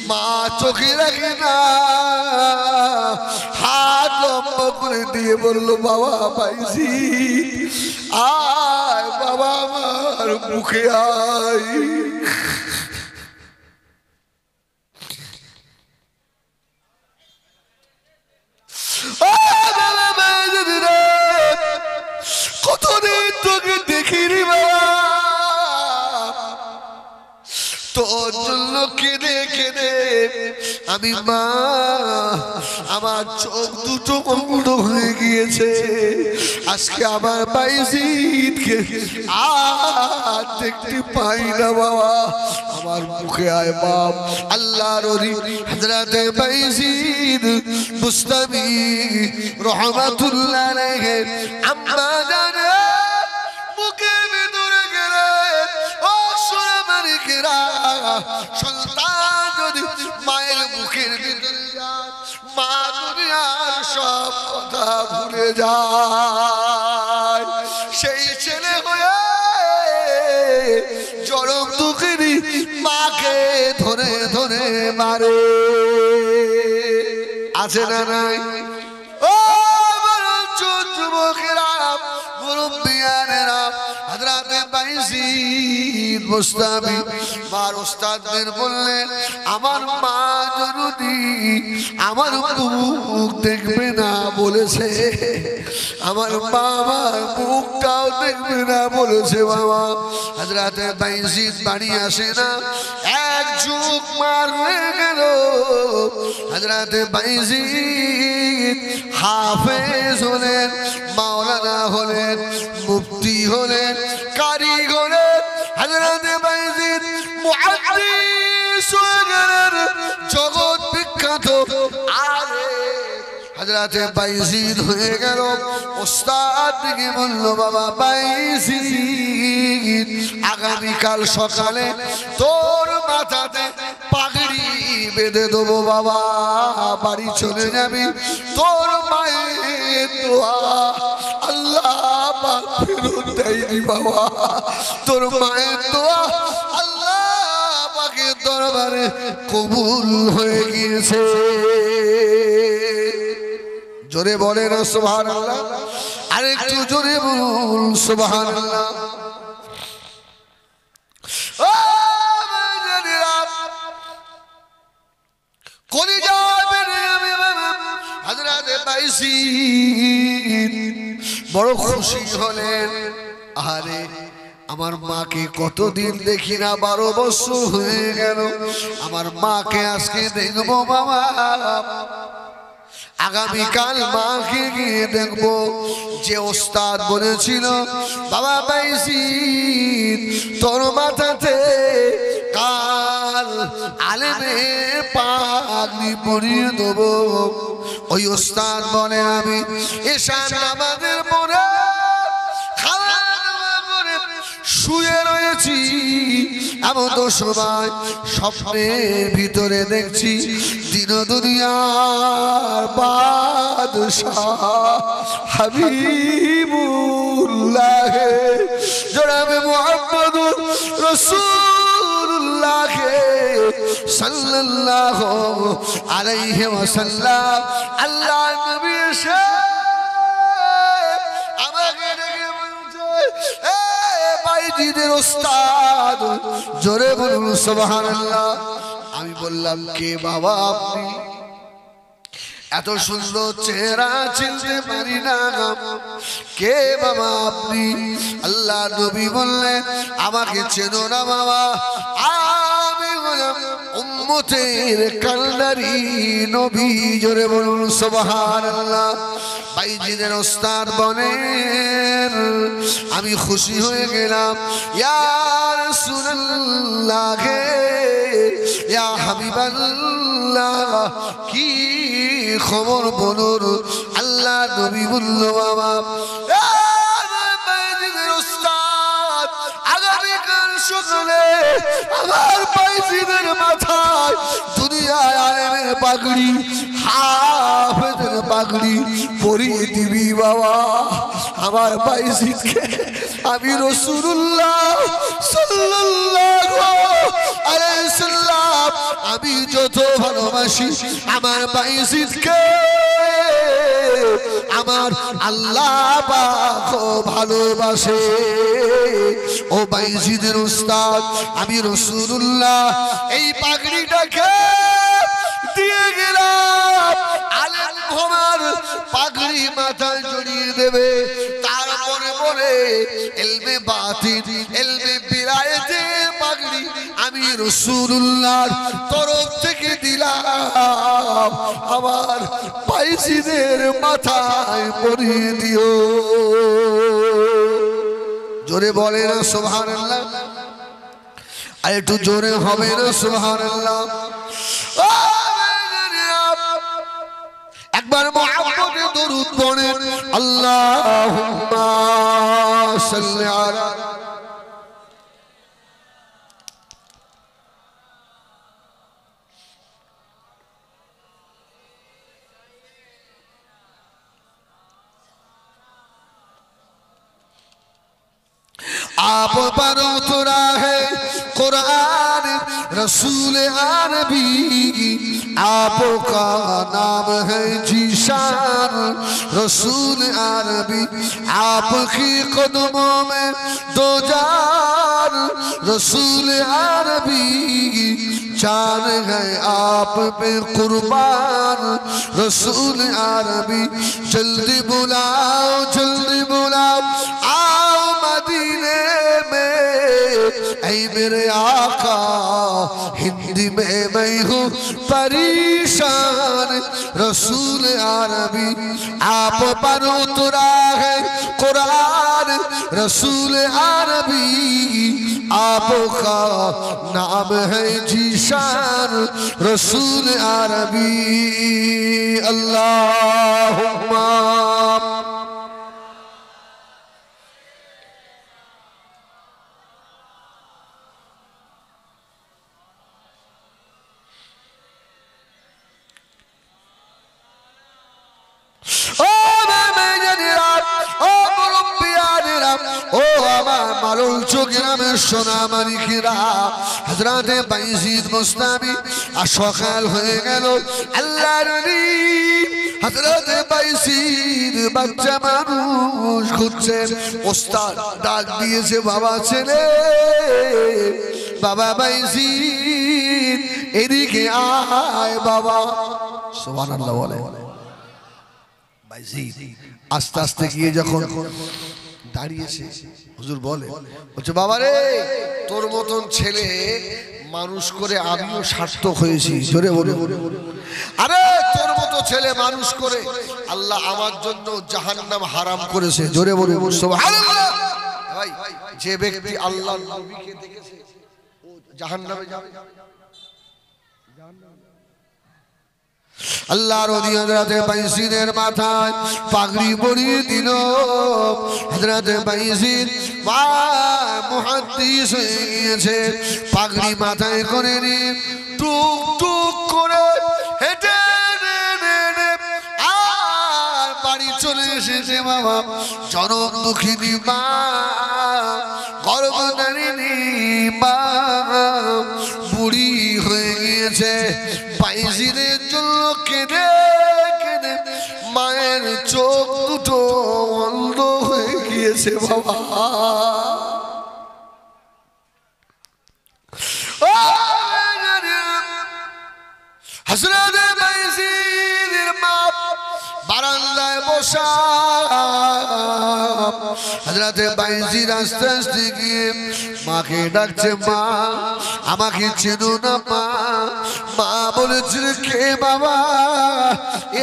মা চোখে রাখে না, হাত লম্বা করে দিয়ে বলল বাবা বাইজিদ আয় বাবা আমার মুখে আয়। কতদিন তোকে দেখিনি বাবা, তোর জন্য কেঁদে কেঁদে আমি মা আমার চোখ দুটো বন্ধ হয়ে গিয়েছে। আজকে আমার বাইজিদকে আর দেখতে পাই না বাবা, আমার মুখে আয় বাপ। আল্লাহর ওলি হযরতে বাইজিদ বুস্তামি রহমাতুল্লাহ আলাইহি আম্মা জানে মুখের ভিতরে গেলেন। ও সোনা মালিকেরা, সন্তান যদি মায়ের মুখের ভিতরে যায় মা দুনিয়ার সব কথা ভুলে যায়। সেই ছেলে হয়ে চরম দুঃখেরই মাকে ধরে ধরে মারে, আছে না নাই? ও যুবকেরা মুরব্বিয়ানেরা, হযরতে বাইজিদ বুস্তামি মার ওস্তাদদের বললেন আমার মা জননী আমার মুখ দেখবে না বলেছে, আমার বাবার মুখটাও দেখবে না বলেছে বাবা। হযরতে বাইজিদ বাড়ি আসে না, এক যুগ মার হয়ে গেল। হযরতে বাইজিদ হাফেজ হলেন, মাওলানা হলেন, মুফতি হলেন, কারি হলেন। হযরতে বাইজিদ মুহাদ্দিস হয়ে গেলেন, জগৎ বিখ্যাত। আরে হযরতে বাইজিদ হয়ে গেল ওস্তাদ থেকে বলল বাবা বাইজিদ আগামীকাল সকালে তোর মাথাতে পাগড়ি বেঁধে দেবো বাবা, বাড়ি চলে যাবি। তোর মায়ের দোয়া আল্লাহ পাক ফেরত দেয়নি বাবা, তোর মায়ের দোয়া আল্লাহ পাকের দরবারে কবুল হয়ে গিয়েছে। জোরে বলে না সুবহানাল্লাহ, আরেকটু জোরে বলুন সুবহানাল্লাহ। ও বাজারিরা কলিজা বেরে যাবে বাবা। হযরতে বাইজিদ বড় খুশি হলেন। আরে আমার মাকে কতদিন দেখি না, 12 বছর হয়ে গেল। আমার মাকে আজকে দেখবো বাবা, আগামীকাল মাকে গিয়ে দেখবো। যে ওস্তাদ বলেছিল বাবা বাইজিদ তোর মাথাতে কাল আলেমের পাগড়ি পরিয়ে দেবো, ওই ওস্তাদ বলে আমি এশার নামাজের পরে খাওয়া দাওয়া করে শুয়ে রয়েছি, এমন তো সময় স্বপ্নের ভিতরে দেখছি দিন দুনিয়ার বাদশাহ হাবিবুল্লাহ জনাবে মুহাম্মদুর রাসূলুল্লাহ সাল্লাল্লাহু আলাইহি ওয়াসাল্লাম। আল্লাহ নবী এসে আমাকে ডেকে বলছে এ বাইজিদের ওস্তাদ, জোরে বলুন সুবহানাল্লাহ। আমি বললাম কে বাবা আপনি? এত সুন্দর চেহারা চিনতে পারি না, কে বাবা আপনি? আল্লাহ নবী বললেন আমাকে চেনো না বাবা, আমি হলাম উম্মতের কান্ডারি নবী। জোরে বলুন সুবহানাল্লাহ। বাইজিদের ওস্তাদ বলেন আমি খুশি হয়ে গেলাম, ইয়া রাসূলুল্লাহ ইয়া হাবিবাল্লাহ কি খবর বলুন। আল্লাহ নবী বলল বাবা বাইজিদের ওস্তাদ আগামীকাল সকালে আমার বাইজিদের মাথায় দুনিয়ায় আলেমের পাগড়ি হাফেজের পাগড়ি পরিয়ে দিবি বাবা। আমার বাইজিদকে আমি রাসূলুল্লাহ সাল্লাল্লাহু আলাইহি ওয়াসাল্লাম আমি যত ভালোবাসি আমার বাইজিদকে আমার আল্লাহ পাক ভালোবাসে। ও বাইজিদের উস্তাদ আমি রাসূলুল্লাহ এই পাগড়িটাকে দিয়ে গেলাম, আলেম ভোমার পাগড়ি মাথায় জড়িয়ে দেবে, তারপরে বলে ইলমে বাতিন ইলমে বিরায়েতে পাগড়ি আমি রাসূলুল্লাহর তরফ থেকে দিলাম, আমার বাইজিদের মাথায় পরিয়ে দিও। জোরে বলে না সুবহানাল্লাহ, আর একটু জোরে হবে না সুবহানাল্লাহ। একবার মুহাম্মদে দরুদ পড়েন, আল্লাহুম্মা সাল্লি আলা आप पर उतरा है कुरान रसूल अरबी, आपका नाम है जीशान रसूल अरबी, आपकी कदमों में दो जान रसूल अरबी, जान है आप पे कुर्बान रसूल अरबी, जल्दी बुलाओ आओ मदीने में ऐ मेरे आका, हिंदी में मैं हूँ परेशान रसूल अरबी, आप पर उतरा है कुरान रसूल अरबी, आपका नाम है जीशान रसूल अरबी, अल्लाहुम्मा হযরতে বাইজিদ মুস্তাবি সকাল হয়ে গেল, আল্লাহর নবী হযরতে বাইজিদ বাচ্চা মানুষ ঘুরছেন, ওস্তাদ ডাক দিয়েছে, বাবা ছেলে বাবা বাইজিদ এদিকে আয় বাবা। সুবহানাল্লাহ বলে বাইজিদ আস্তে আস্তে গিয়ে যখন দাঁড়িয়েছে, হুজুর বলছে বাবা রে তোর মতন ছেলে মানুষ করে আমিও সার্থক হয়েছি। জোরে বলে আরে তোর মতো ছেলে মানুষ করে আল্লাহ আমার জন্য জাহান্নাম হারাম করেছে। জোরে বলে সুবহানাল্লাহ। ভাই যে ব্যক্তি আল্লাহর নবীকে দেখেছে ও জাহান্নামে যাবে। আল্লাহর ওলি হযরতে বাইজিদের মাথায় পাগড়ি পরিয়ে দিল। হযরতে বাইজিদ মুহাদ্দিস হয়ে গিয়েছে, পাগড়ি মাথায় করে নিয়ে টুক টুক করে হেঁটে আর বাড়ি চলে এসেছে। বাবা জনম দুঃখিনী মা, গর্ভধারিণী মা বুড়ি হয়ে গিয়েছে, বাইজিদের জন্য কেঁদে কেঁদে মায়ের চোখ দুটো অন্ধ হয়ে গিয়েছে। বাবা হযরতে বাইজিদের মা বারান্দায় বসা। হযরতে বাইজিদ আস্তে আস্তে গিয়ে মাকে ডাকছে, মা আমাকে চেনো না মা? মা বলেছিল কে বাবা?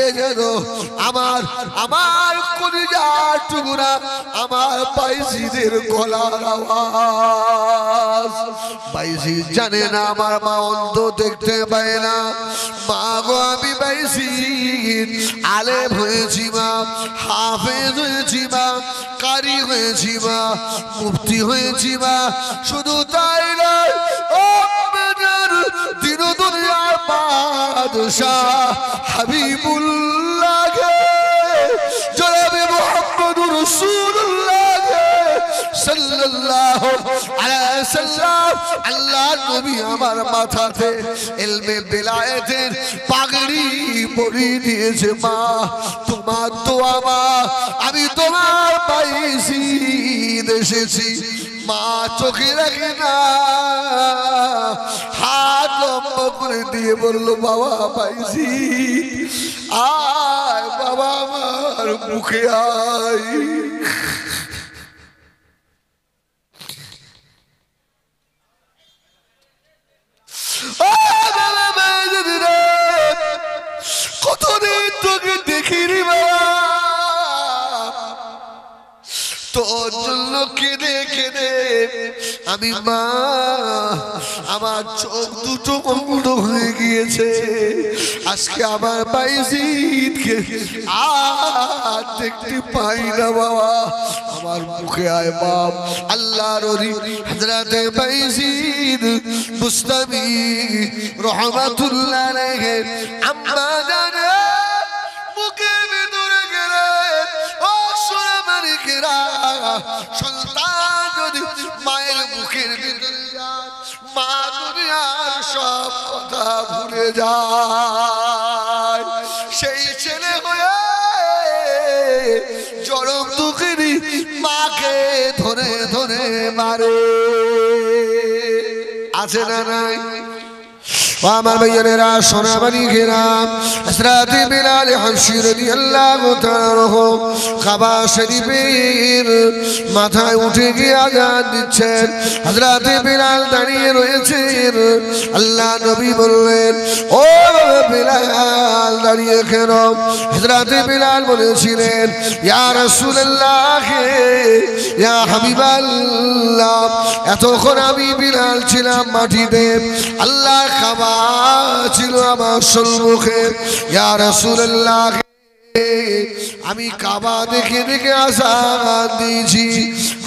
এ যেন আমার আমার কলিজার টুকরা আমার বাইজিদের গলার আওয়াজ। বাইজিদ জানে না আমার মা অন্ধ, দেখতে পায় না। মা গো আমি বাইজিদ আলেম হয়েছি মা, হাফেজ হয়েছি মা, কারি হয়েছি মা, মুফতি হয়েছি মা। শুধু তাই নয়, দিন দুনিয়ার বাদশাহ হাবিবুল্লাহ জনাবে মুহাম্মদুর রাসূলুল্লাহ সাল্লাল্লাহু আলাইহি ওয়াসাল্লাম আল্লাহর নবী আমার মাথাতে ইলমে বেলায়েতের পাগড়ি পরিয়ে দিয়েছে। মা তোমার দোয়া মা আমি তোমার পাইছি এসেছি। মা চোখে রাখে না, হাত লম্বা করে দিয়ে বললো বাবা পাইছি, আয় বাবা আমার মুখে আয়। কতদিন তোকে দেখিনি বাবা, তোর জন্য কেঁদে কেঁদে আমি মা আমার চোখ দুটো বন্ধ হয়ে গিয়েছে। আজকে আমার বাইজিদকে আর দেখতে পাই না বাবা, আমার মুখে আয় বাপ। আল্লাহর ওলি হযরতে বাইজিদ বুস্তামি রাহমাতুল্লাহ আলাইহি আম্মা জানে মুখে ভিতরে গেলেন। ও সোনা মালিকেরা, সন্তান যদি মায়ের মুখের ভিতরে যায় মা দুনিয়ার সব কথা ভুলে যায়। সেই ছেলে হয়ে জনম দুঃখিনী মাকে ধরে ধরে মারে, আছে না নাই? আমার ভাইয়েরা সোনাবাড়ি ঘেরাম হযরতে বিলাল হাবশী রাদিয়াল্লাহু তাআলা আনহু কাবা শরীফের মাথায় উঠে গিয়ে আযান দিচ্ছেন। হযরতে বিলাল দাঁড়িয়ে রয়েছেন। আল্লাহ নবী বললেন ও বিলাল দাঁড়িয়ে কেন? হযরতে বিলাল বলেছিলেন ইয়া রাসূলুল্লাহ ইয়া হাবিবাল্লাহ, এতক্ষণ আমি বিলাল ছিলাম মাটিতে, আল্লাহ কাবা ছিল আমার সম্মুখে। ইয়া রাসূলুল্লাহ আমি কাবা দেখে দেখে আযান দিয়েছি,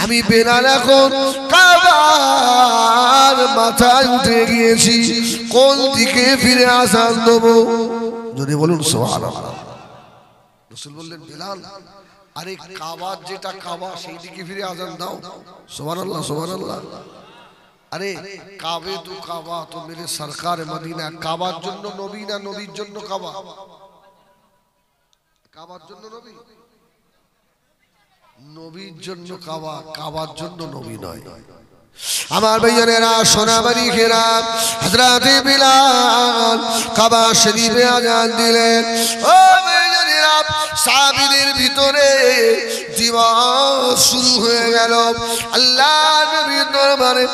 আমি বেলাল এখন কাবার মাথায় উঠে গিয়েছি, কোন দিকে ফিরে আযান দেব? যদি বলুন সুবহানাল্লাহ। রাসূল বললেন বেলাল আরে কাবা যেটা কাবা সেই দিকে ফিরে আযান দাও। সুবহানাল্লাহ সুবহানাল্লাহ। अरे काबे तो काबा तो मेरे सरकार मदीना, काबार जন্য নবী না নবীর জন্য কাবা? কাবার জন্য নবী, নবীর জন্য কাবা, কাবার জন্য নবী নয়। আমার ভাইয়েরা সোনাবাড়ি ঘেরা হযরতে বিলাল কাবা শরীফে আযান দিলেন। ও ভাইয়েরা সাহাবীদের ভিতরে দিবস শুরু হয়ে গেল। আল্লাহ নবীর দরবারে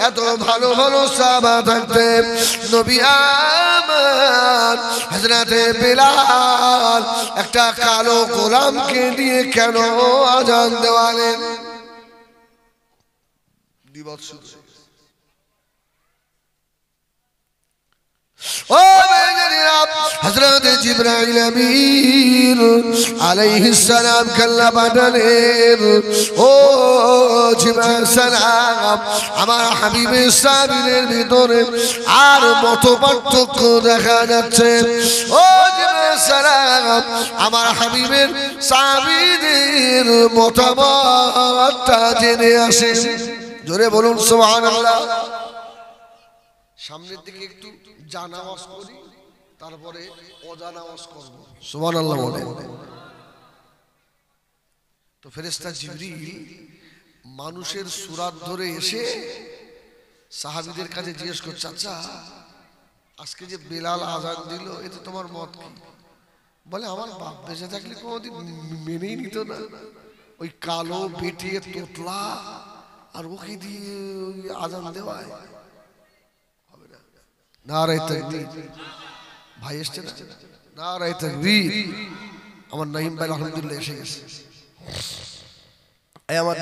এত ভালো ভালো সাহাবা থাকতেন, নবী আমার হযরতে বিলাল একটা কালো গোলামকে দিয়ে কেন আযান দেওয়ালেন? দিবস শুরু। ও ভাইয়েরা হযরত জিবরাইল আমিন আলাইহিস সালাম কাল্লা পাঠালেন। ও জিবরাইল সালাম আমার হাবিবের সাবিনের ভিতরে আর মত পার্থক্য দেখা যাচ্ছে। ও জিবরাইল সালাম আমার হাবিবের সাবিদের মতামতটা জেনে আসেন। জোরে বলুন সুবহানাল্লাহ। সামনের দিকে একটু জানাওয়াজ করি, তারপরে অজানাওয়াজ করব। সুবহানাল্লাহ বলেন। তো ফেরেশতা জিবরিল মানুষের সূরাত ধরে এসে সাহাবীদের কাছে জিজ্ঞেস করছে, আচ্ছা আজকে যে বেলাল আযান দিল এতে তোমার মত কি? বলে আমার বাপ বেঁচে থাকলে কোনোদিন মেনেই নিত না, ওই কালো বেটে তোতলা আর ওকে দিয়ে আযান দেওয়ায় হবে না। নারে তাকবীর। ভাই এসছে না? নারে তাকবীর। আমার নাইম ভাই আলহামদুলিল্লাহ এসে গেছে। এই আমার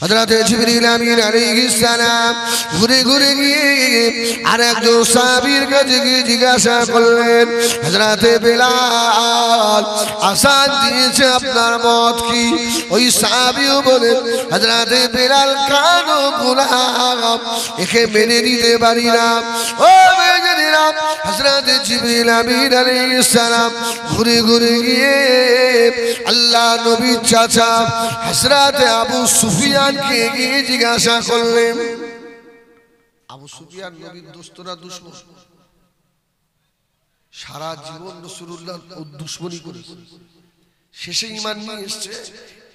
হযরতে জিবরিল আমিন আলাইহিস সালাম ঘুরে ঘুরে গিয়ে আরেকজন সাহাবীর কাছে গিয়ে জিজ্ঞাসা করলেন, হযরতে বেলাল আযান দিয়েছে আপনার মত কি? ওই সাহাবীও বলেন হযরতে বেলাল কানো গোলাম, একে মেনে নিতে পারি না। ও ভাইজানেরা হযরত জিবরিল আমিন আলাইহিস সালাম ঘুরে ঘুরে গিয়ে আল্লাহ নবীর চাচা হযরত আবু সুফিয়ানকে গিয়ে জিজ্ঞাসা করলেন আবু সুফিয়ান নবীর দোস্ত না দুশমন সারা জীবন রাসূলুল্লাহ দুশমনি করেছে শেষে ঈমান নিয়ে এসেছে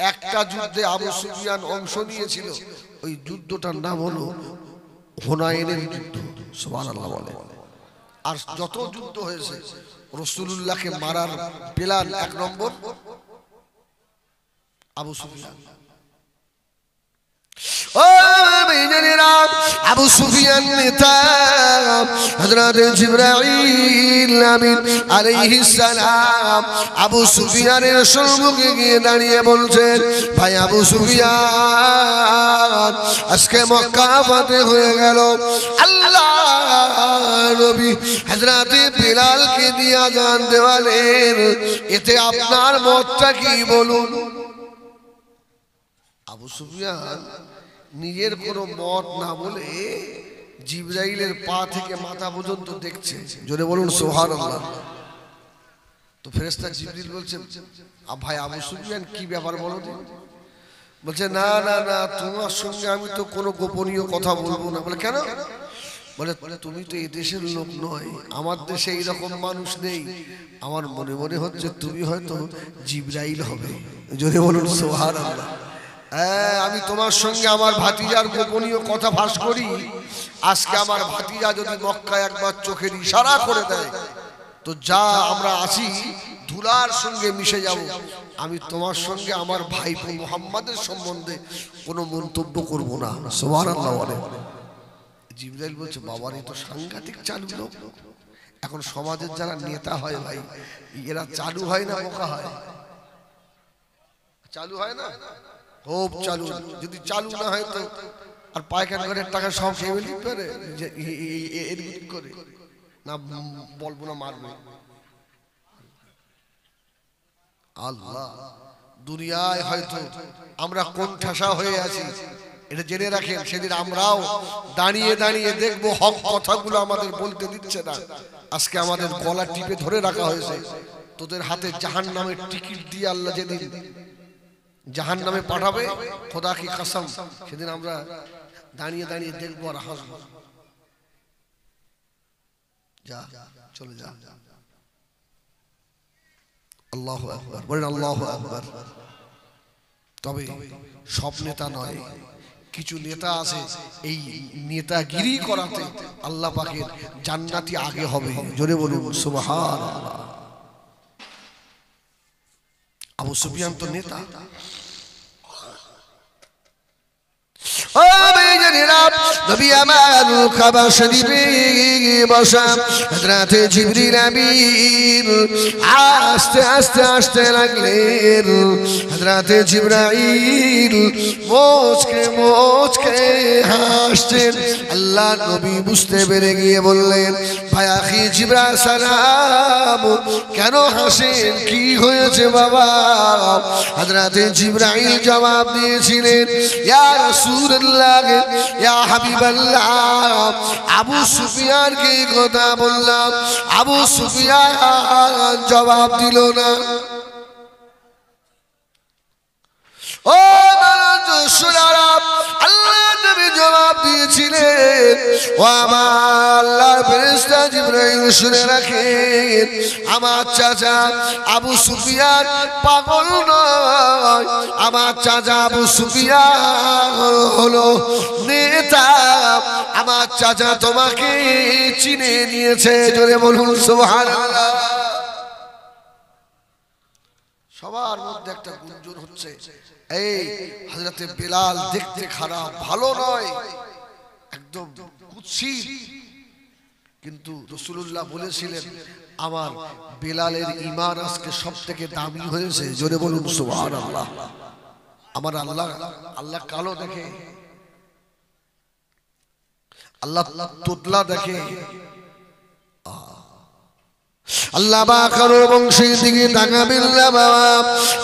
একটা যুদ্ধে আবু সুফিয়ান অংশ নিয়েছিল ওই যুদ্ধটার নাম হলো হুনাইনের যুদ্ধ সুবহানাল্লাহ বলে আর যত যুদ্ধ হয়েছে রাসূলুল্লাহকে মারার প্ল্যান এক নম্বর আবু সুফিয়ান ও ভাইজানেরা আবু সুফিয়ান নেতা হযরত জিবরাইল আমিন আলাইহিস সালাম আবু সুফিয়ানের সম্মুখে গিয়ে দাঁড়িয়ে বলছেন ভাই আবু সুফিয়ান আজকে মক্কা ফাতে হয়ে গেল আল্লাহ নবী হযরত বিলালকে দিয়ে আযান দেওয়ালেন এতে আপনার মতটা কি বলুন আবু সুফিয়ান নিজের কোনো মত না বলে জিবরাইলের পা থেকে মাথা পর্যন্ত দেখছে জোরে বলুন সুবহানাল্লাহ তো ফেরেশতা জিবরিল বলছে ভাই আবু সুফিয়ান কি ব্যাপার বলো তো বলছে না না না তোমার সঙ্গে আমি তো কোনো গোপনীয় কথা বলবো না বলে কেন বলে তুমি তো এই দেশের লোক নয় আমার দেশে এইরকম মানুষ নেই আমার মনে মনে হচ্ছে তুমি হয়তো জিবরাইল হবে জোরে বলুন সুবহানাল্লাহ আমি তোমার সঙ্গে আমার ভাতিজার গোপনীয় কথা ফাঁস করি আজকে আমার ভাতিজা যদি মক্কায় একবার চোখের ইশারা করে দেয় তো যা আমরা আছি ধুলার সঙ্গে মিশে যাব আমি তোমার সঙ্গে আমার ভাইপো মুহাম্মাদের সম্বন্ধে কোনো মন্তব্য করব না সুবহানাল্লাহ বলে জিবরাইল বলছে বাবার এই তো সাংঘাতিক চালু লোক এখন সমাজের যারা নেতা হয় ভাই এরা চালু হয় না বোকা হয় চালু হয় না খুব চালু যদি চালু না হয় তো আর পায়খানা ঘরের টাকা সব খেয়ে নিতে পারে এর করে না বলবো না মারবে আল্লাহ দুনিয়ায় হয়তো আমরা কোন ঠাসা হয়ে আছি এটা জেনে রাখেন সেদিন আমরাও দাঁড়িয়ে দাঁড়িয়ে দেখবো হক কথাগুলো আমাদের বলতে দিচ্ছে না আজকে আমাদের গলা টিপে ধরে রাখা হয়েছে তোদের হাতে জাহান্নামের টিকিট দিয়ে আল্লাহ যেদিন জাহান্নামে পাঠাবে খোদা কি কসম সেদিন আমরা দাঁড়িয়ে দাঁড়িয়ে দেখবো আর হাসবো যা চলে যা আল্লাহু আকবার বলেন আল্লাহু আকবার তবে সব নেতা নয় কিছু নেতা আছে এই নেতাগিরি করাতে আল্লাহ পাকের জান্নাতি আগে হবে জোরে বলুন সুবহানাল্লাহ আবু সুফিয়ান তো নেতা ও ভাইজানেরা নবী আমার কাবা শরীফে বসা হযরত জিবরিল আমিন আস্তে আস্তে আসতে লাগলেন হযরত জিবরাইল মুচকে মুচকে হাসছেন আল্লাহ নবী বুঝতে পেরে গিয়ে বললেন ভাই আখি জিবরাইল সালাম কেন হাসেন কি হয়েছে বাবা হযরত জিবরাইল জবাব দিয়েছিলেন ইয়া রাসূলুল্লাহ ইয়া হাবিবাল্লাহ আবু সুফিয়ান কে কথা বললাম আবু সুফিয়ান জবাব দিল না ও আল্লাহ নবী জবাব দিয়েছিলেন ও আমার আল্লাহর ফেরেশতা জিবরাইল শুনে রাখেন আমার চাচা আবু সুফিয়ান পাগল নয় আমার চাচা আবু সুফিয়ান হলো নেতা আমার চাচা তোমাকে চিনে নিয়েছে জোরে বলুন সুবহানাল্লাহ সবার মধ্যে একটা গুঞ্জন হচ্ছে এই হযরতে বিলাল দেখতে খারাপ ভালো নয় একদম কুৎসিত কিন্তু রাসূলুল্লাহ বলেছিলেন আমার বিলালের ঈমান আজকে সবথেকে দামি হয়েছে জোরে বলুন সুবহানাল্লাহ আমার আল্লাহ কালো দেখে আল্লাহ তোতলা দেখে আল্লাহ বাকারো বংশের দিকে তাকাবেন না বাবা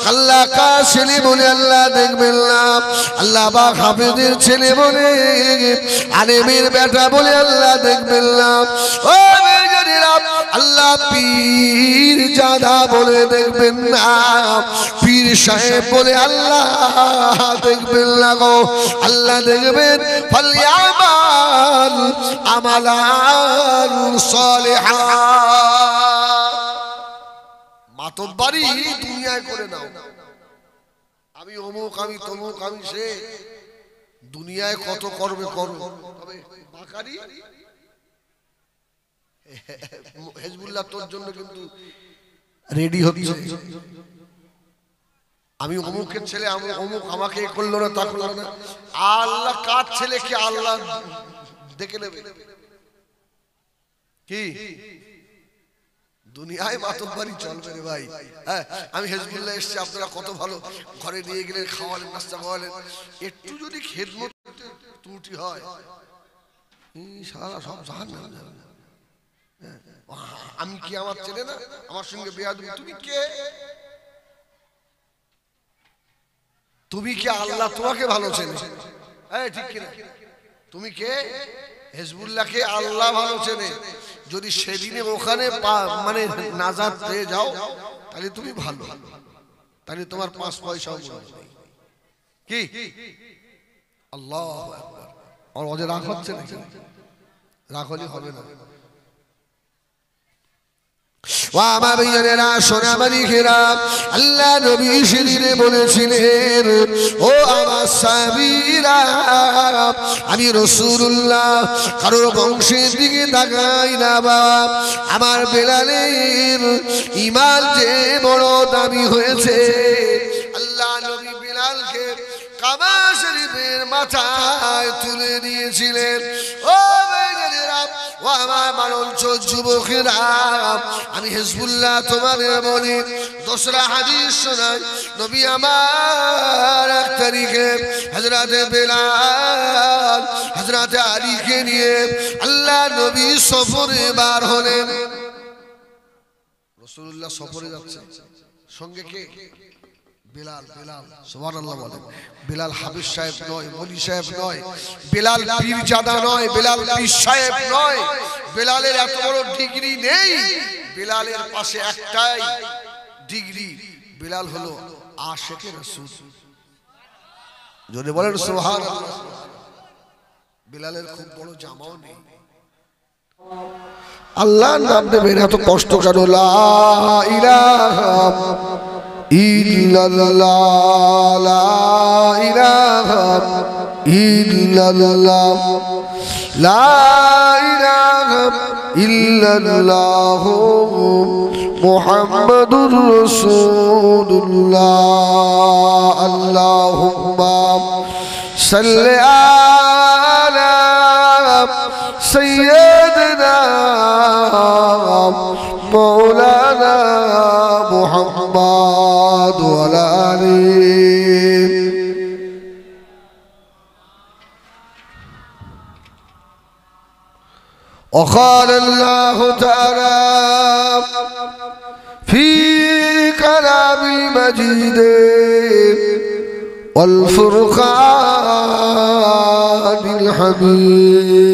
আল্লাহ কার ছেলে বলে আল্লাহ দেখবেন না আল্লাহ বা হাফেজের ছেলে বলে আলেমের বেটা বলে আল্লাহ দেখবেন না ও আল্লাহ পীর জাদা বলে দেখবেন না, পীর সাহেব বলে আল্লাহ দেখবেন না গো। আল্লাহ দেখবেন ফালিয়ামাল আমালান সালিহা। মাতব্বারি দুনিয়ায় করে নাও, আমি অমুক, আমি তমুক, আমি সে, দুনিয়ায় কত করবে করো, তবে বাকারি হিজবুল্লাহ তোর জন্য কিন্তু রেডি হচ্ছে। আমি অমুকের ছেলে, আমি অমুক, আমাকে এ করলো না তা করলো না। আল্লাহ কার ছেলে কি আল্লাহ দেখে নেবে কি? দুনিয়ায় মাতব্বারি চলবে রে ভাই। হ্যাঁ, আমি হিজবুল্লাহ এসেছি, আপনারা কত ভালো ঘরে নিয়ে গেলেন, খাওয়ালেন, নাস্তা খাওয়ালেন, একটু যদি খেদমত ত্রুটি হয় সারা সব জাহান্নামে যাবে। আমি কি আমার ছেলে না, আমার সঙ্গে বেয়াদবি, তুমি কে? তুমি কি আল্লাহ তোমাকে ভালো চেনে? হ্যাঁ ঠিক কিনা? তুমি কে? হিজবুল্লাহকে আল্লাহ ভালো চেনে। যদি সেদিনে ওখানে মানে নাজাত পেয়ে যাও তাহলে তুমি ভালো, তাহলে তোমার 5 পয়সাও নেই। কি আল্লাহু আকবার। আর ওদের রাগ হচ্ছে না, রাগ হলে হবে না। আমার ভাইয়েরা, সোনামানিকেরা, আল্লাহ নবী সেদিনে বলেছিলেন, ও আমার সাহাবীরা, আমি রাসূলুল্লাহ কারোর বংশের দিকে তাকাই না বাবা, আমার বেলালের ঈমান যে বড় দামি হয়েছে। আল্লাহ নবী বেলালকে কাবা শরীফের মাথায় তুলে দিয়েছিলেন। ও ভাইয়েরা, ও আমার মানুষ যুবকেরা, আমি হিজবুল্লাহ তোমাদের বলি, দোসরা হাদিস শোনাই, নবী আমার 1 তারিখে হযরতে বেলাল হযরতে আলীকে নিয়ে আল্লাহ নবী সফরে বার হলেন। রাসূলুল্লাহ সফরে যাচ্ছে, সঙ্গে কে? বেলাল। বেলাল সুবহানাল্লাহ বলেন। বেলাল হাফেজ সাহেব নয়, মনি সাহেব নয়, বেলাল পীরজাদা নয়, বেলাল পীর সাহেব নয়, বেলালের এত বড় ডিগ্রি নেই। বেলালের পাশে একটাই ডিগ্রি, বেলাল হলো আশিকে রাসূল। যদি বলেন সুবহানাল্লাহ। বেলালের খুব বড় জামাও নেই। আল্লাহর নাম নেবেন, এত কষ্ট কেন? লা ইলাহা ইল্লাল্লাহ, লা ইলাহা ইল্লাল্লাহ, লা ইলাহা ইল্লাল্লাহ মুহাম্মাদুর রাসূলুল্লাহ। আল্লাহুম্মা সাল্লি আলা সাইয়্যিদিনা মাওলানা মুহাম্মাদ ওয়া আলা আলিহি। وقال الله تعالى في كلام المجيد والفرقان الحميد،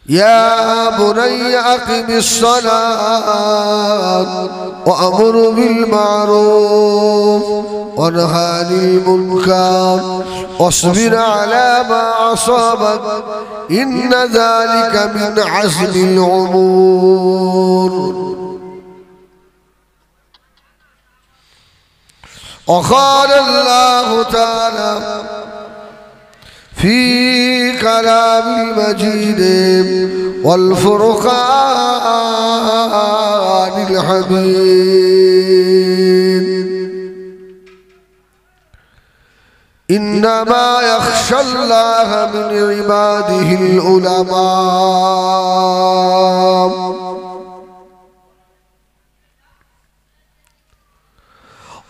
يا بني أقم الصلاة وأمر بالمعروف وانهى عن المنكر واصبر على ما أصابك إن ذلك من عزم الأمور. وقال الله تعالى في كلام المجيد والفرقان الحميد، إنما يخشى الله من عباده العلماء.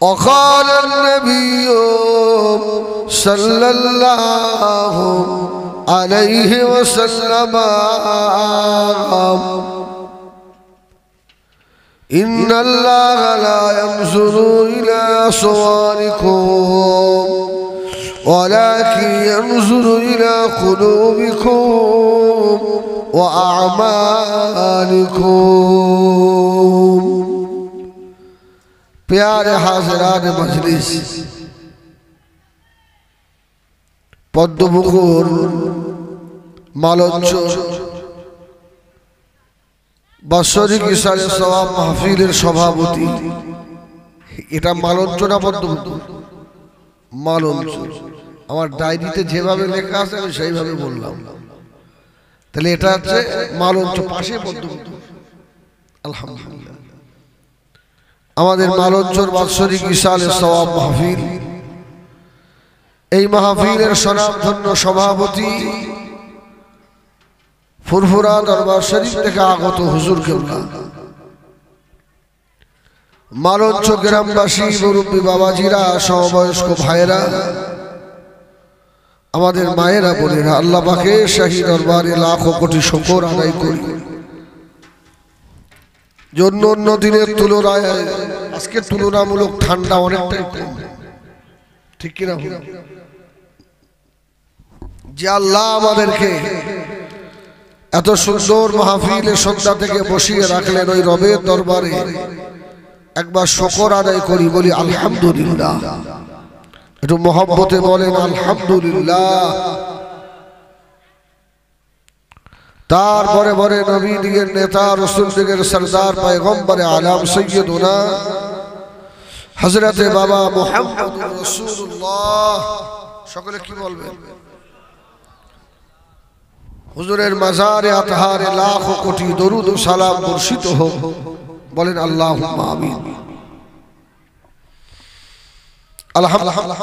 وقال النبي صلى الله عليه وسلم إن الله لا ينظر إلى صوركم ولكن ينظر إلى قلوبكم وأعمالكم प्यारे हाज़िरान मजलिस পদ্মপুকুর মালঞ্চ বাৎসরিক ইশারে সওয়াব মাহফিলের সভাপতি এটা মালঞ্চ না পদ্মপুকুর মালঞ্চ আমার ডায়েরিতে যেভাবে লেখা আছে আমি সেইভাবে বললাম তাহলে এটা হচ্ছে মালঞ্চ পাশে পদ্মপুকুর আলহামদুলিল্লাহ আমাদের মালঞ্চর বাৎসরিক ইশারে সওয়াব মাহফিল এই মাহফিলের স্বনামধন্য সভাপতি ফুরফুরা দরবার শরীফ থেকে আগত হুজুর কেবলা মালঞ্চ গ্রামবাসী মুরব্বী বাবাজিরা সমবয়স্ক ভাইয়েরা আমাদের মায়েরা বোনেরা আল্লাহ পাকের শাহী দরবারে লাখো কোটি শুকর আদায় করি জন্য অন্য দিনের তুলনায় আজকে তুলনামূলক ঠান্ডা অনেকটাই কম ঠিক কিনা যে আল্লাহ আমাদেরকে এত সুন্দর মাহফিলে সন্ধ্যা থেকে বসিয়ে রাখলেন ওই রবের দরবারে একবার শুকর আদায় করি বলি আলহামদুলিল্লাহ একটু মহব্বতে বলেন আলহামদুলিল্লাহ তারপরে বলে নবী দিগের নেতা রাসূল দিগের সরদার পয়গম্বরে আলম সৈয়দুনা হযরতে বাবা মুহাম্মদুর রাসূলুল্লাহ সকলে কি বলবেন হুজুরের মাজারে আতহারে লাখো কোটি দরুদ ও সালাম বর্ষিত হোক বলেন আল্লাহুম্মা আমিন আলহামদুলিল্লাহ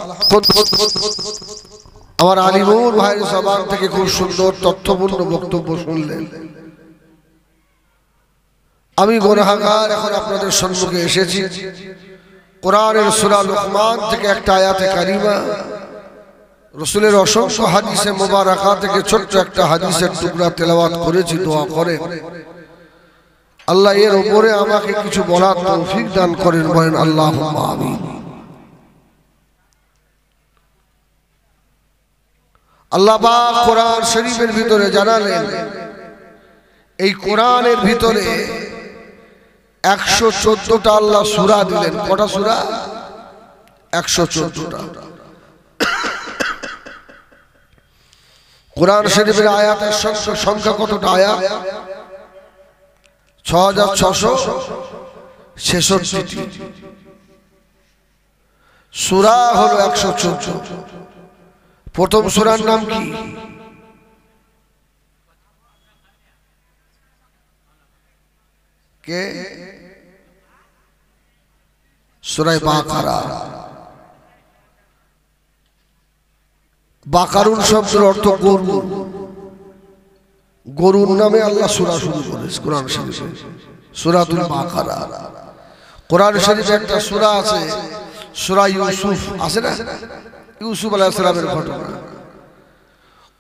আমার আলিমুর ভাইয়ের জবান থেকে খুব সুন্দর তথ্যপূর্ণ বক্তব্য শুনলেন আমি গুনাহগার এখন আপনাদের সম্মুখে এসেছি কোরআনের সূরা লুকমান থেকে একটা আয়াতে কারিমা রাসূলের অসংখ্য হাদিসে মুবারাকা থেকে ছোট্ট একটা হাদিসের টুকরা তেলাওয়াত করেছি দোয়া করেন আল্লাহ এর উপরে আমাকে কিছু বলার তৌফিক দান করেন বলেন আল্লাহুম্মা আমিন আল্লাহ পাক কোরআন শরীফের ভিতরে জানালেন এই কোরআনের ভিতরে 114টা আল্লাহ সূরা দিলেন কটা সূরা 114টা কোরআন শরীফের আয়াতের সংখ্যা কতটা আয়াত 6666টি সূরা হলো 114 প্রথম সূরার নাম কি কে সূরা বাকারা বাকারুন শব্দের অর্থ গরু গরুর নামে আল্লাহ সূরা শুরু করেছেন কোরআন শরীফে সূরাতুল বাকারা কোরআন শরীফে একটা সূরা আছে সূরা ইউসুফ আছে না ইউসুফ আলাইহিস সালামের ঘটনা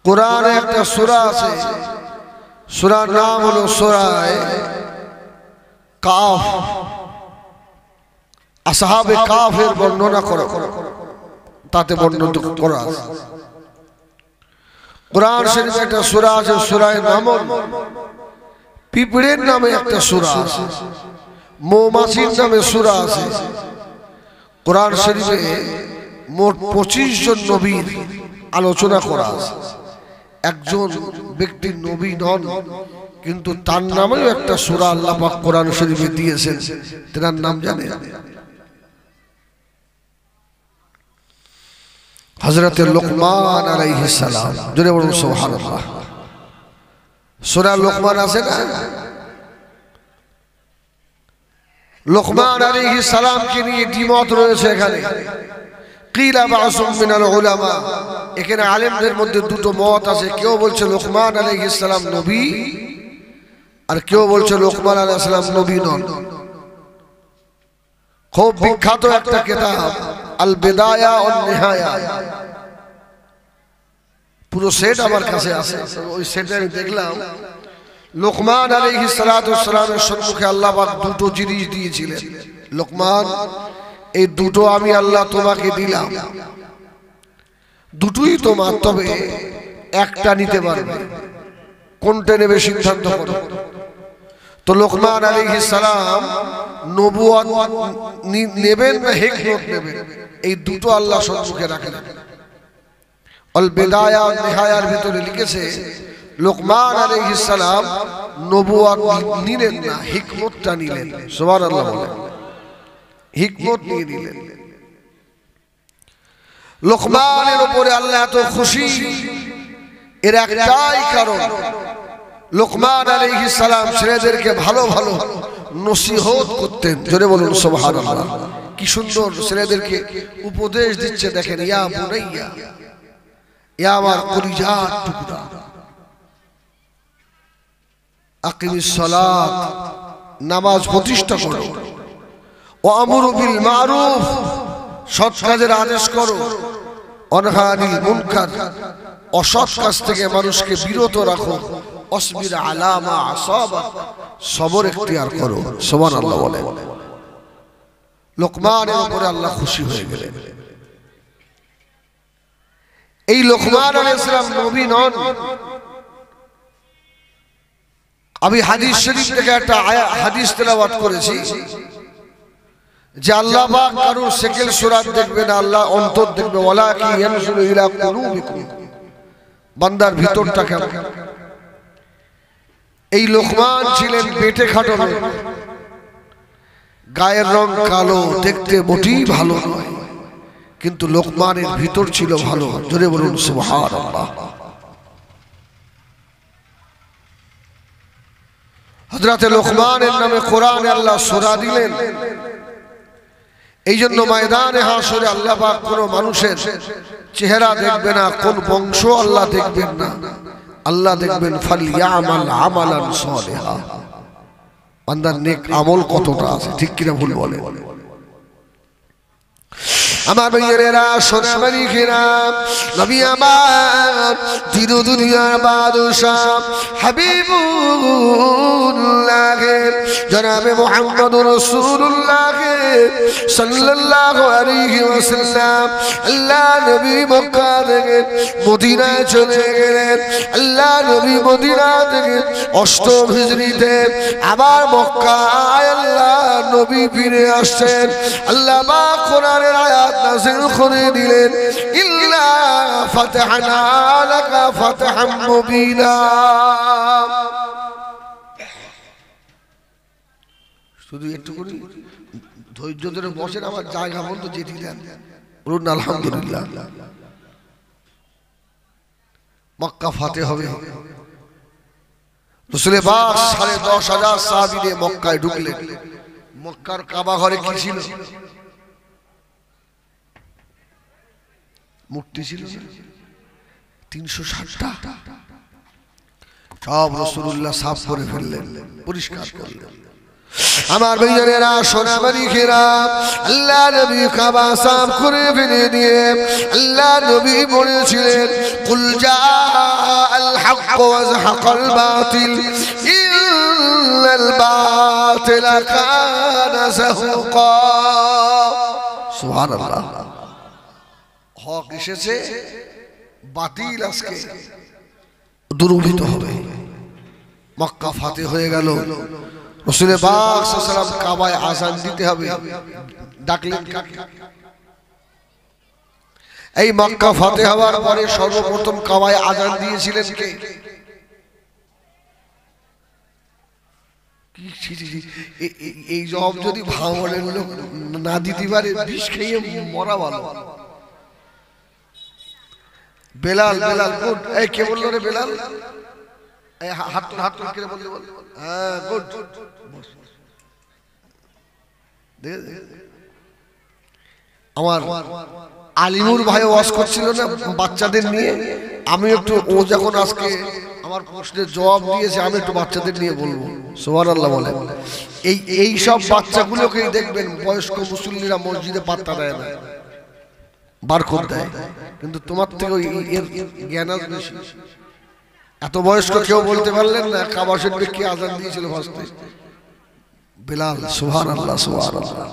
কোরআনে একটা সূরা আছে সূরার নাম হলো সূরা কাফ আসহাবে কাফের বর্ণনা করা তাতে বর্ণনা করা আছে কোরআন শরীফে একটা সূরা আছে সূরা নামল পিঁপড়ের নামে একটা সূরা আছে মৌমাছির নামে সূরা আছে কোরআন শরীফে মোট 25 জন নবীর আলোচনা করা আছে একজন ব্যক্তি নবী নন কিন্তু তার নামেও একটা সূরা আল্লাহ পাক কোরআন শরীফে দিয়েছেন তার নাম জানেন হযরতে লুকমান আলাইহিস সালাম জোরে বলুন সুবহানাল্লাহ সূরা লুকমান আছে না লুকমান আলাইহিস সালাম কে নিয়ে দ্বিমত রয়েছে এখানে কিলা বাসুম মিনাল উলামা এখানে আলেমদের মধ্যে দুটো মত আছে কেউ বলছে লুকমান আলাইহিস সালাম নবী আর কেউ বলছে লুকমান আলাইহিস সালাম নবী নন খুব বিখ্যাত একটা কিতাব আল বিদায়া ওয়ান নিহায়া পুরো সেট আমার কাছে আছে ওই সেটে আমি দেখলাম লুকমান আলাইহিস সালাতু ওয়াস সালামের সম্মুখে আল্লাহ পাক দুটো জিনিস দিয়েছিলেন লুকমান এই দুটো আমি আল্লাহ তোমাকে দিলাম দুটোই তোমার তবে একটা নিতে পারবে কোনটা নেবে সিদ্ধান্ত করো। তো লোকমান আলাইহিস সালাম নবুয়ত নেবেন না হিকমত নেবেন, এই দুটো আল্লাহ সম্মুখে রাখেন। আল বিদায়া ওয়ান নিহায়ার ভিতরে লিখেছে লোকমান আলাইহিস সালাম নবুয়ত নিলেন না, হিকমতটা নিলেন। সুবহানাল্লাহ বলেন, হিকমত নিয়ে নিলেন। লোকমানের উপরে আল্লাহ এত খুশি, এর একটাই কারণ লোকমান আলাইহিস সালাম ছেলেদেরকে ভালো ভালো নসিহত করতেন। জোরে বলুন সুবহানাল্লাহ। কি সুন্দর ছেলেদেরকে উপদেশ দিচ্ছে, দেখেন, ইয়া বুনাইয়া, ইয়া আমার কলিজার টুকরা, আকিমিস সালাত, নামাজ প্রতিষ্ঠা করো, ওয়া আমরু বিল মারুফ, সৎ কাজের আদেশ করো, অনহা আনিল মুনকার, অসৎ কাজ থেকে মানুষকে বিরত রাখো, অসবির আলা মা আসাবা, সবর ইখতিয়ার করো। সুবহানাল্লাহ বলেন। লোকমানের উপরে আল্লাহ খুশি হয়ে গেলেন। এই লোকমান আলাইহিস সালাম নবী নন। আমি হাদিস শরীফ থেকে একটা হাদিস তেলাওয়াত করেছি যে আল্লাহ পাক কারোর সেকেল সুরাত দেখবে না, আল্লাহ অন্তর দেখবে। ওয়ালাকি ইয়ানজুরু ইলা কুলুবিকুম, বান্দার ভিতরটা কেমন। এই লোকমান ছিলেন বেটে খাটো লোক, গায়ের রং কালো, দেখতে মোটেই ভালো নয়, কিন্তু লোকমানের ভিতর ছিল ভালো। জোরে বলুন সুবহানাল্লাহ। হযরতে লোকমানের নামে কোরআনে আল্লাহ সূরা দিলেন। এই জন্য ময়দানে হাসরে আল্লাহ পাক কোন মানুষের চেহারা দেখবে না, কোন বংশ আল্লাহ দেখবেন না, আল্লাহ দেখবেন ফালিয়ামাল আমালান সালিহা, বান্দার নেক আমল কতটা আছে, ঠিক কিনা ভুল বলে। আমার ভাইয়েরা, সোনামানি খেরা, নবী আমার দিন দুনিয়ার বাদশাহ হাবিবুল্লাহ জনাবে মুহাম্মদুর রাসূলুল্লাহ সাল্লাল্লাহু আলাইহি ওয়াসাল্লাম আল্লাহ নবী মক্কা থেকে মদিনায় চলে গেলেন। আল্লাহ নবী মদিনা থেকে 8ম হিজরিতে আবার মক্কায় আল্লাহ নবী ফিরে আসছেন। আল্লাহ পাক কোরআনের আয়াত নাযিল করে দিলেন, ইল্লা ফাতহানা লাকা ফাতহাম মুবিনা। শুধু একটু করে ধৈর্য ধরে বসেন, আমার জায়গা বন্ধ যেতে দেন, বলুন আলহামদুলিল্লাহ। মক্কা ফাতে হবে। রাসূল পাক 10,500 সাহাবী নিয়ে মক্কায় ঢুকলেন। মক্কার কাবা ঘরে কি ছিল? মূর্তি ছিল 360টা। সব রাসূলুল্লাহ সাফ করে ফেললেন, পরিষ্কার করলেন। আমার ভাইয়েরা, সোনামানি খেরা, আল্লাহ নবী কাবা সাফ করে ফেলে দিয়ে আল্লাহ নবী বলেছিলেন, কুল জাআল হক ওয়া যাহাকাল বাতিল ইন্নাল বাতিলা কানা যাহুকা। সুবহানাল্লাহ। হক এসেছে, বাতিল আজকে দূরীভূত হবে। মক্কা ফাতে হয়ে গেল। রাসূল পাক সাল্লাল্লাহু আলাইহি ওয়াসাল্লাম কাবায় আযান দিতে হবে, ডাকলেন কাকে? এই মক্কা ফাতে হওয়ার পরে সর্বপ্রথম কাবায় আযান দিয়েছিলেন কে? এই জবাব যদি ভাঙনের লোক না দিতে পারে, বিষ খেয়ে মরা ভালো। বেলাল, বেলাল গুড। এই কে বললো রে বেলাল? এই হাত কে বললে? হ্যাঁ গুড। আমার আলিমুর ভাই ওয়াজ করছিল না বাচ্চাদের নিয়ে, আমি একটু, ও যখন আজকে আমার প্রশ্নের জবাব দিয়েছে, আমি একটু বাচ্চাদের নিয়ে বলবো। সুবহানাল্লাহ বলেন। এই সব বাচ্চাগুলোকেই দেখবেন বয়স্ক মুসল্লিরা মসজিদে পাত্তা দেয় না, বারকত দেয়, কিন্তু তোমার থেকে এর জ্ঞান বেশি। এত বয়স্ক কেউ বলতে পারলেন না কাবা শরীফে কি আযান দিয়েছিল ফার্স্টে? বেলাল। সুবহানাল্লাহ, সুবহানাল্লাহ।